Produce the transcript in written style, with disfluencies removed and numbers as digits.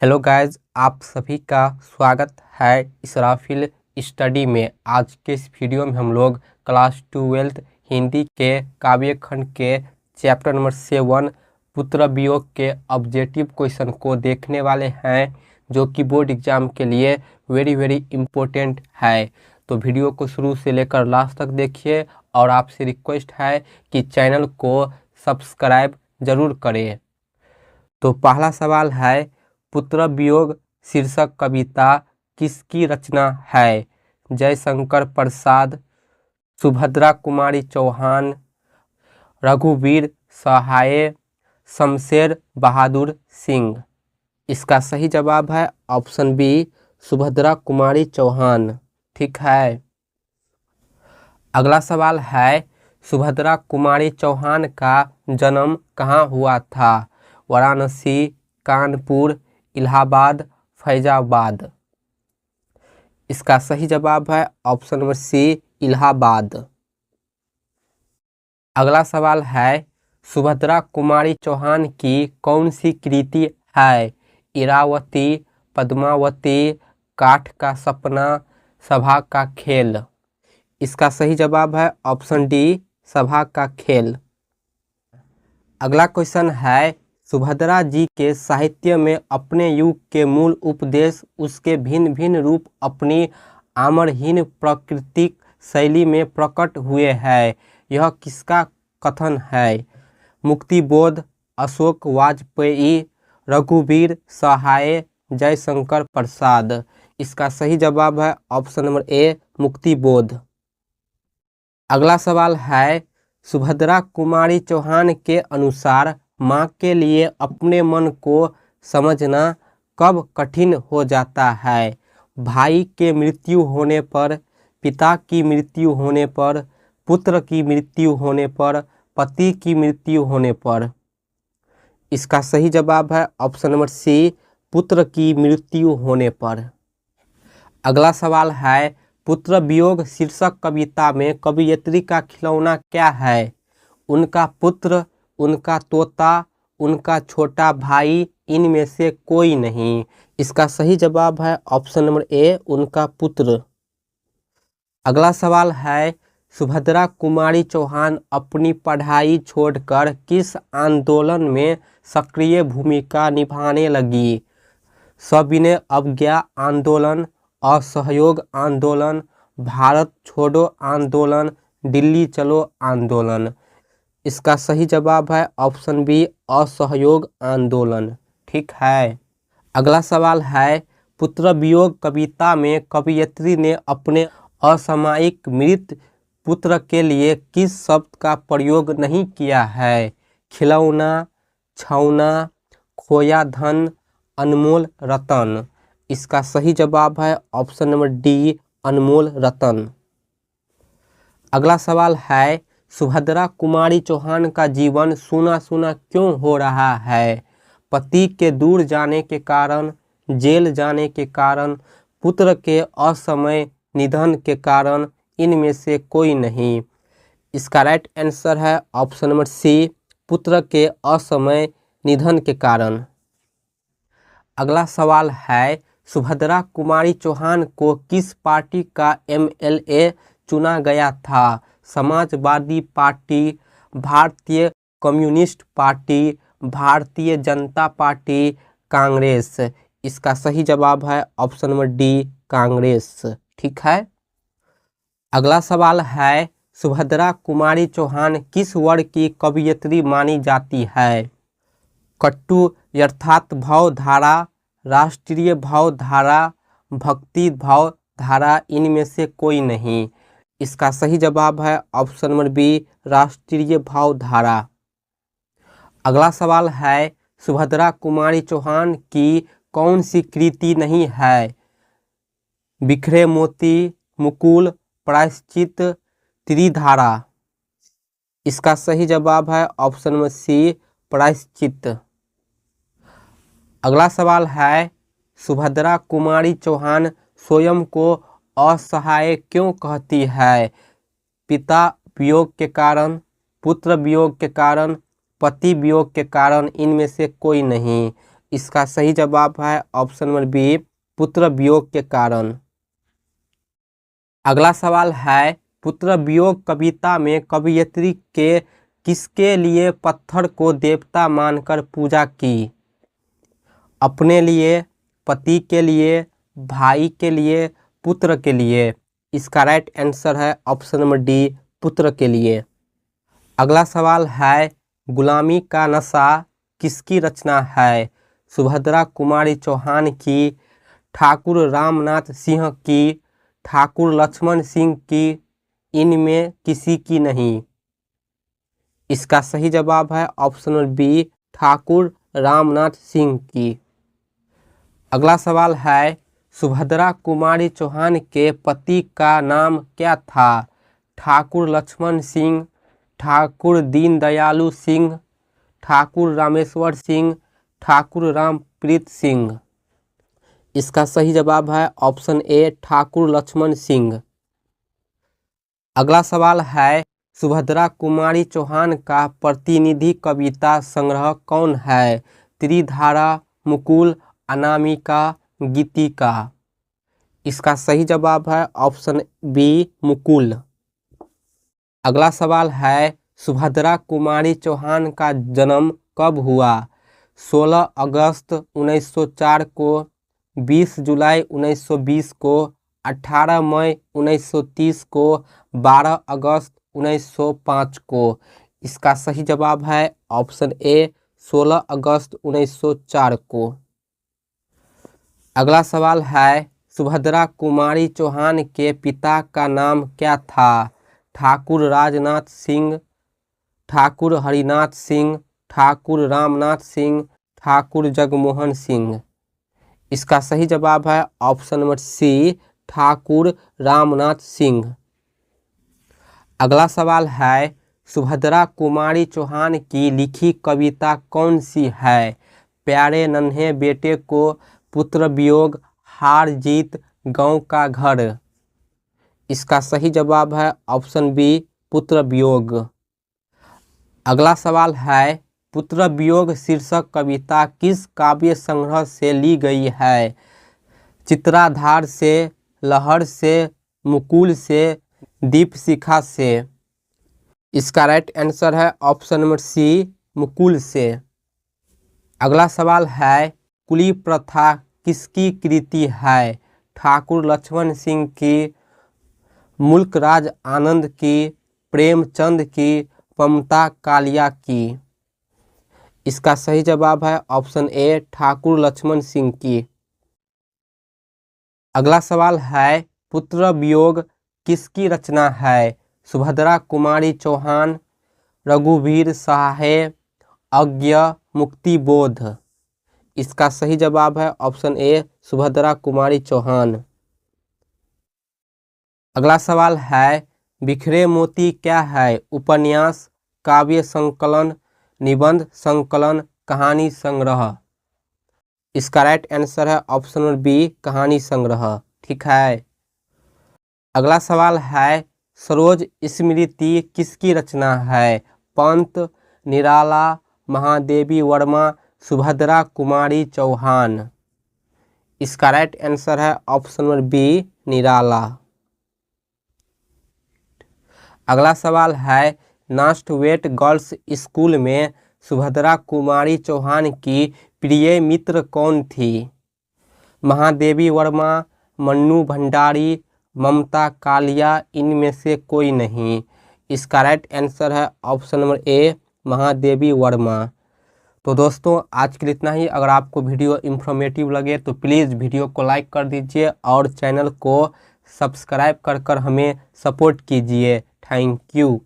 Hello guys, आप सभी का स्वागत है इसराफिल स्टडी में। आज के इस वीडियो में हम लोग क्लास 12 हिंदी के काव्य खंड के चैप्टर नंबर 7 पुत्र वियोग के ऑब्जेक्टिव क्वेश्चन को देखने वाले हैं, जो कि बोर्ड एग्जाम के लिए वेरी इम्पोर्टेंट है। तो वीडियो को शुरू से लेकर लास्ट तक देखिए और आपसे रिक्वेस्ट है कि चैनल को सब्सक्राइब जरूर करें। तो पहला सवाल है, पुत्र वियोग शीर्षक कविता किसकी रचना है? जयशंकर प्रसाद, सुभद्रा कुमारी चौहान, रघुवीर सहाय, शमशेर बहादुर सिंह। इसका सही जवाब है ऑप्शन बी, सुभद्रा कुमारी चौहान। ठीक है। अगला सवाल है, सुभद्रा कुमारी चौहान का जन्म कहाँ हुआ था? वाराणसी, कानपुर, इलाहाबाद, फैजाबाद। इसका सही जवाब है ऑप्शन नंबर सी, इलाहाबाद। अगला सवाल है, सुभद्रा कुमारी चौहान की कौन सी कृति है? इरावती, पद्मावती, काठ का सपना, सभा का खेल। इसका सही जवाब है ऑप्शन डी, सभा का खेल। अगला क्वेश्चन है, सुभद्रा जी के साहित्य में अपने युग के मूल उपदेश उसके भिन्न भिन्न रूप अपनी आमरहीन प्राकृतिक शैली में प्रकट हुए हैं। यह किसका कथन है? मुक्तिबोध, अशोक वाजपेयी, रघुवीर सहाय, जयशंकर प्रसाद। इसका सही जवाब है ऑप्शन नंबर ए, मुक्तिबोध। अगला सवाल है, सुभद्रा कुमारी चौहान के अनुसार माँ के लिए अपने मन को समझना कब कठिन हो जाता है? भाई के मृत्यु होने पर, पिता की मृत्यु होने पर, पुत्र की मृत्यु होने पर, पति की मृत्यु होने पर। इसका सही जवाब है ऑप्शन नंबर सी, पुत्र की मृत्यु होने पर। अगला सवाल है, पुत्र वियोग शीर्षक कविता में कवयित्री का खिलौना क्या है? उनका पुत्र, उनका तोता, उनका छोटा भाई, इनमें से कोई नहीं। इसका सही जवाब है ऑप्शन नंबर ए, उनका पुत्र। अगला सवाल है, सुभद्रा कुमारी चौहान अपनी पढ़ाई छोड़कर किस आंदोलन में सक्रिय भूमिका निभाने लगी? सविनय अवज्ञा आंदोलन, असहयोग आंदोलन, भारत छोड़ो आंदोलन, दिल्ली चलो आंदोलन। इसका सही जवाब है ऑप्शन बी, असहयोग आंदोलन। ठीक है। अगला सवाल है, पुत्र वियोग कविता में कवयित्री ने अपने असामयिक मृत पुत्र के लिए किस शब्द का प्रयोग नहीं किया है? खिलौना, छौना, खोया धन, अनमोल रतन। इसका सही जवाब है ऑप्शन नंबर डी, अनमोल रतन। अगला सवाल है, सुभद्रा कुमारी चौहान का जीवन सूना सूना क्यों हो रहा है? पति के दूर जाने के कारण, जेल जाने के कारण, पुत्र के असमय निधन के कारण, इनमें से कोई नहीं। इसका राइट आंसर है ऑप्शन नंबर सी, पुत्र के असमय निधन के कारण। अगला सवाल है, सुभद्रा कुमारी चौहान को किस पार्टी का एमएलए चुना गया था? समाजवादी पार्टी, भारतीय communist party, Bharatiya Janata party, Congress. इसका सही जवाब है ऑप्शन नंबर डी, कांग्रेस। ठीक है। अगला सवाल है, सुभद्रा कुमारी चौहान किस वर्ग की कवयित्री मानी जाती है? कट्टू यथार्थ भाव धारा, राष्ट्रीय भाव धारा, भक्ति भाव धारा, इनमें से कोई नहीं। इसका सही जवाब है ऑप्शन नंबर बी, राष्ट्रीय भाव धारा। अगला सवाल है, सुभद्रा कुमारी चौहान की कौन सी कृति नहीं है? बिखरे मोती, मुकुल, प्रायश्चित, त्रिधारा। इसका सही जवाब है ऑप्शन नंबर सी, प्रायश्चित। अगला सवाल है, सुभद्रा कुमारी चौहान स्वयं को असहाय क्यों कहती है? पिता वियोग के कारण, पुत्र वियोग के कारण, पति वियोग के कारण, इनमें से कोई नहीं। इसका सही जवाब है ऑप्शन नंबर बी, पुत्र वियोग के कारण। अगला सवाल है, पुत्र वियोग कविता में कवयित्री के किसके लिए पत्थर को देवता मानकर पूजा की? अपने लिए, पति के लिए, भाई के लिए, पुत्र के लिए। इसका राइट आंसर है ऑप्शन नंबर डी, पुत्र के लिए। अगला सवाल है, गुलामी का नशा किसकी रचना है? सुभद्रा कुमारी चौहान की, ठाकुर रामनाथ सिंह की, ठाकुर लक्ष्मण सिंह की, इनमें किसी की नहीं। इसका सही जवाब है option number B, Thakur Ramnath Singh की। अगला सवाल है, सुभद्रा कुमारी चौहान के पति का नाम क्या था? ठाकुर लक्ष्मण सिंह, ठाकुर दीनदयालु सिंह, ठाकुर रामेश्वर सिंह, ठाकुर रामप्रीत सिंह। इसका सही जवाब है ऑप्शन ए, ठाकुर लक्ष्मण सिंह। अगला सवाल है, सुभद्रा कुमारी चौहान का प्रतिनिधि कविता संग्रह कौन है? त्रिधारा, मुकुल, अनामिका, गीतिका। इसका सही जवाब है ऑप्शन बी, मुकुल। अगला सवाल है, सुभद्रा कुमारी चौहान का जन्म कब हुआ? 16 अगस्त 1904 को, 20 जुलाई 1920 को, 18 मई 1930 को, 12 अगस्त 1905 को। इसका सही जवाब है ऑप्शन ए, 16 अगस्त 1904 को। अगला सवाल है, सुभद्रा कुमारी चौहान के पिता का नाम क्या था? ठाकुर राजनाथ सिंह, ठाकुर हरिनाथ सिंह, ठाकुर रामनाथ सिंह, ठाकुर जगमोहन सिंह। इसका सही जवाब है option number C, Thakur Ramnath Singh. अगला सवाल है, सुभद्रा कुमारी चौहान की लिखी कविता कौन सी है? प्यारे नन्हे बेटे को, पुत्र वियोग, हार जीत, गांव का घर। इसका सही जवाब है ऑप्शन बी, पुत्र वियोग। अगला सवाल है, पुत्र वियोग शीर्षक कविता किस काव्य संग्रह से ली गई है? चित्राधार से, लहर से, मुकुल से, दीपशिखा से। इसका राइट आंसर है ऑप्शन नंबर सी, मुकुल से। अगला सवाल है, कुली प्रथा किसकी कृति है? ठाकुर लक्ष्मण सिंह की, मुल्कराज आनंद की, प्रेमचंद की, ममता कालिया की। इसका सही जवाब है ऑप्शन ए, ठाकुर लक्ष्मण सिंह की। अगला सवाल है, पुत्र वियोग किसकी रचना है? सुभद्रा कुमारी चौहान, रघुवीर सहाय, अज्ञ, मुक्तिबोध। इसका सही जवाब है ऑप्शन ए, सुभद्रा कुमारी चौहान। अगला सवाल है, बिखरे मोती क्या है? उपन्यास, काव्य संकलन, निबंध संकलन, कहानी संग्रह। इसका राइट आंसर है ऑप्शन नंबर बी, कहानी संग्रह। ठीक है। अगला सवाल है, सरोज स्मृति किसकी रचना है? पंत, निराला, महादेवी वर्मा, सुभद्रा कुमारी चौहान। इसका राइट आंसर है ऑप्शन नंबर बी, निराला। अगला सवाल है, नास्टवेट गर्ल्स स्कूल में सुभद्रा कुमारी चौहान की प्रिय मित्र कौन थी? महादेवी वर्मा, मन्नू भंडारी, ममता कालिया, इनमें से कोई नहीं। इसका राइट आंसर है option number A, Mahadevi Verma. तो दोस्तों आज के लिए इतना ही। अगर आपको वीडियो इन्फॉर्मेटिव लगे तो प्लीज़ वीडियो को लाइक कर दीजिए और चैनल को सब्सक्राइब कर हमें सपोर्ट कीजिए। Thank you.